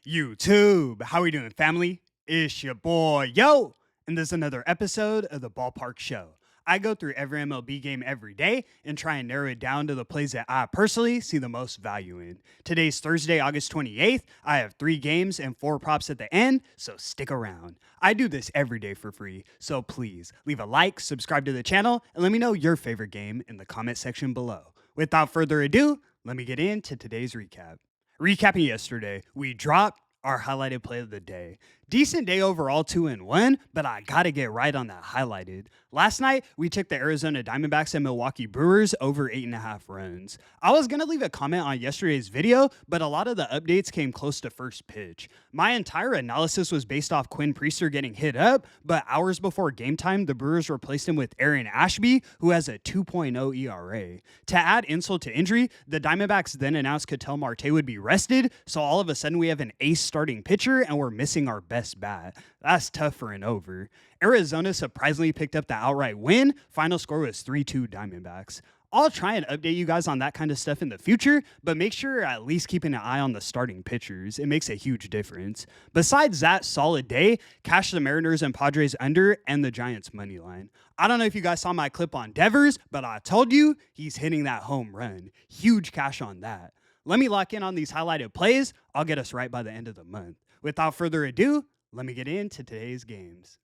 YouTube, how we doing, family? It's your boy, yo, and this is another episode of the Ballpark Show. I go through every MLB game every day and try and narrow it down to the plays that I personally see the most value in. Today's Thursday, August 28th. I have 3 games and 4 props at the end, so stick around. I do this every day for free, so please leave a like, subscribe to the channel, and let me know your favorite game in the comment section below. Without further ado, let me get into today's recap. Recapping yesterday, we dropped our highlighted play of the day. Decent day overall, 2-1, but I gotta get right on that highlighted. Last night, we took the Arizona Diamondbacks and Milwaukee Brewers over 8.5 runs. I was gonna leave a comment on yesterday's video, but a lot of the updates came close to first pitch. My entire analysis was based off Quinn Priester getting hit up, but hours before game time, the Brewers replaced him with Aaron Ashby, who has a 2.0 ERA. To add insult to injury, the Diamondbacks then announced Ketel Marte would be rested, so all of a sudden we have an ace starting pitcher and we're missing our best bat. That's tough for an over. Arizona surprisingly picked up the outright win. Final score was 3-2 Diamondbacks. I'll try and update you guys on that kind of stuff in the future, but make sure you're at least keeping an eye on the starting pitchers. It makes a huge difference. Besides that solid day, cash the Mariners and Padres under and the Giants money line. I don't know if you guys saw my clip on Devers, but I told you he's hitting that home run. Huge cash on that. Let me lock in on these highlighted plays. I'll get us right by the end of the month. Without further ado, let me get into today's games.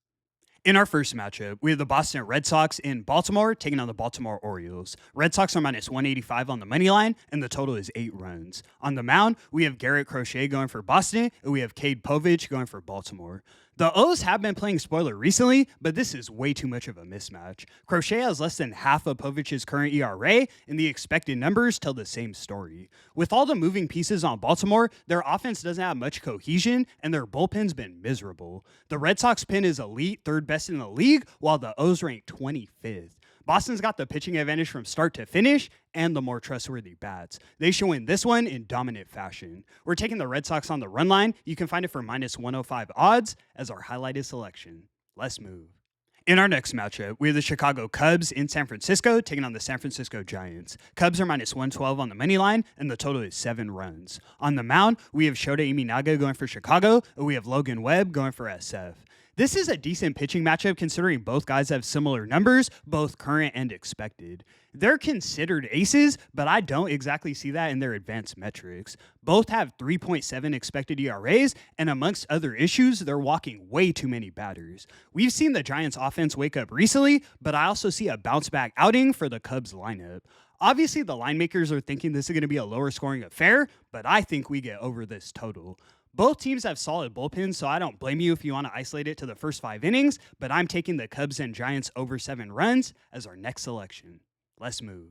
In our first matchup, we have the Boston Red Sox in Baltimore taking on the Baltimore Orioles. Red Sox are minus 185 on the money line, and the total is 8 runs. On the mound, we have Garrett Crochet going for Boston, and we have Cade Povich going for Baltimore. The O's have been playing spoiler recently, but this is way too much of a mismatch. Crochet has less than half of Povich's current ERA, and the expected numbers tell the same story. With all the moving pieces on Baltimore, their offense doesn't have much cohesion, and their bullpen's been miserable. The Red Sox pen is elite, third best in the league, while the O's rank 25th. Boston's got the pitching advantage from start to finish and the more trustworthy bats. They should win this one in dominant fashion. We're taking the Red Sox on the run line. You can find it for minus 105 odds as our highlighted selection. Let's move. In our next matchup, we have the Chicago Cubs in San Francisco taking on the San Francisco Giants. Cubs are minus 112 on the money line, and the total is 7 runs. On the mound, we have Shota Imanaga going for Chicago, and we have Logan Webb going for SF. This is a decent pitching matchup considering both guys have similar numbers, both current and expected. They're considered aces, but I don't exactly see that in their advanced metrics. Both have 3.7 expected ERAs, and amongst other issues, they're walking way too many batters. We've seen the Giants' offense wake up recently, but I also see a bounce-back outing for the Cubs lineup. Obviously, the line makers are thinking this is going to be a lower scoring affair, but I think we get over this total. Both teams have solid bullpens, so I don't blame you if you want to isolate it to the first 5 innings, but I'm taking the Cubs and Giants over 7 runs as our next selection. Let's move.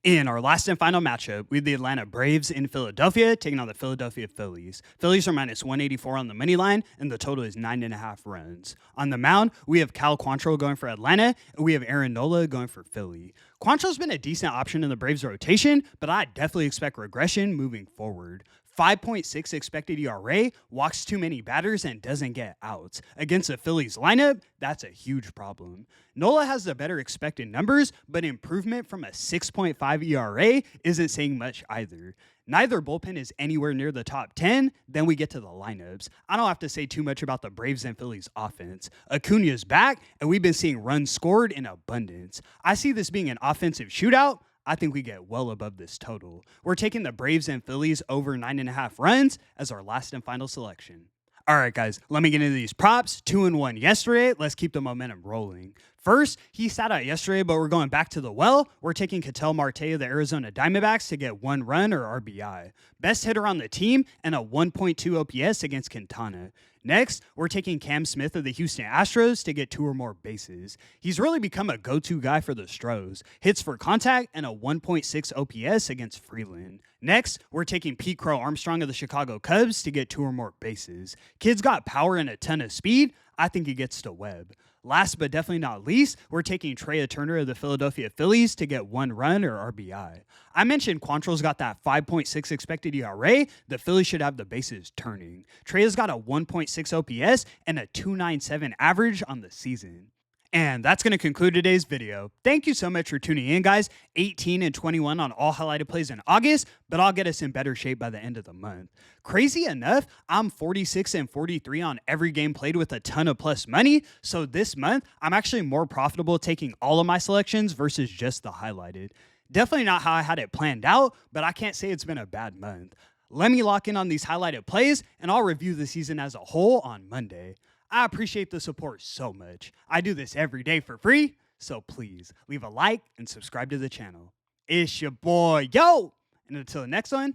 In our last and final matchup, we have the Atlanta Braves in Philadelphia taking on the Philadelphia Phillies. Phillies are minus 184 on the money line, and the total is 9.5 runs. On the mound, we have Cal Quantrill going for Atlanta, and we have Aaron Nola going for Philly. Quantrill's been a decent option in the Braves rotation, but I definitely expect regression moving forward. 5.6 expected ERA, walks too many batters, and doesn't get outs. Against the Phillies lineup, that's a huge problem. Nola has the better expected numbers, but improvement from a 6.5 ERA isn't saying much either. Neither bullpen is anywhere near the top 10, then we get to the lineups. I don't have to say too much about the Braves and Phillies offense. Acuna's back, and we've been seeing runs scored in abundance. I see this being an offensive shootout. I think we get well above this total. We're taking the Braves and Phillies over 9.5 runs as our last and final selection. All right, guys, let me get into these props. 2-1 yesterday. Let's keep the momentum rolling. First, he sat out yesterday, but we're going back to the well. We're taking Ketel Marte of the Arizona Diamondbacks to get 1 run or RBI. Best hitter on the team and a 1.2 OPS against Quintana. Next, we're taking Cam Smith of the Houston Astros to get 2 or more bases. He's really become a go-to guy for the Stros. Hits for contact and a 1.6 OPS against Freeland. Next, we're taking Pete Crow Armstrong of the Chicago Cubs to get 2 or more bases. Kid's got power and a ton of speed. I think he gets to Webb. Last but definitely not least, we're taking Trea Turner of the Philadelphia Phillies to get 1 run or RBI. I mentioned Quantrill's got that 5.6 expected ERA. The Phillies should have the bases turning. Trea's got a 1.6 OPS and a 2.97 average on the season. And that's going to conclude today's video. Thank you so much for tuning in, guys. 18 and 21 on all highlighted plays in August, but I'll get us in better shape by the end of the month. Crazy enough, I'm 46 and 43 on every game played with a ton of plus money. So this month, I'm actually more profitable taking all of my selections versus just the highlighted. Definitely not how I had it planned out, but I can't say it's been a bad month. Let me lock in on these highlighted plays, and I'll review the season as a whole on Monday. I appreciate the support so much. I do this every day for free, so please leave a like and subscribe to the channel. It's your boy, Yo! And until the next one,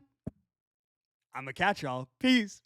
I'ma catch y'all. Peace.